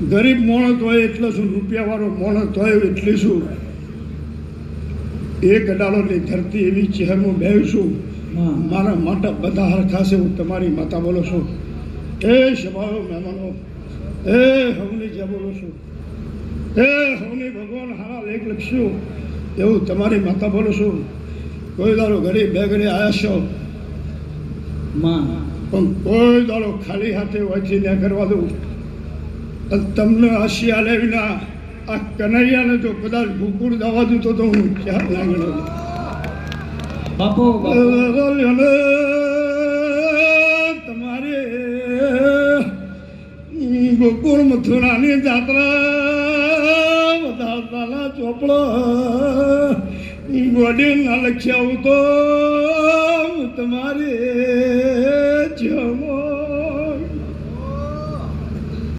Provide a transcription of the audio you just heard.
ગરીબ માણસ હોય એટલે શું, રૂપિયાવાળો માણસ હોય એટલે શું, એક અડાળોની ધરતી એવી ચહેર હું બેસું મારા માટે બધા હરખા છે. હું તમારી માતા બોલો છું, એ સભાઓ મહેમાનો, એ હવની જ્યાં બોલો છું, એ હવની ભગવાન હારા લેખ લખશું એવું તમારી માતા બોલો છું. કોઈ દાડો ઘડી બે ઘડી આવ્યા છો પણ કોઈ દાડો ખાલી હાથે વાંચી ન કરવા દઉં. તમને આશિયા લેવીના આ કનૈયાને જો કદાચ ભૂકુડ દવા દીધો તો હું ક્યાં લાગણો બાપુ તમારે ગોકુળ મથુરાની જાત્રા બધા ચોપડા ગોડી ના લખ્યા હું તો તમારે જમો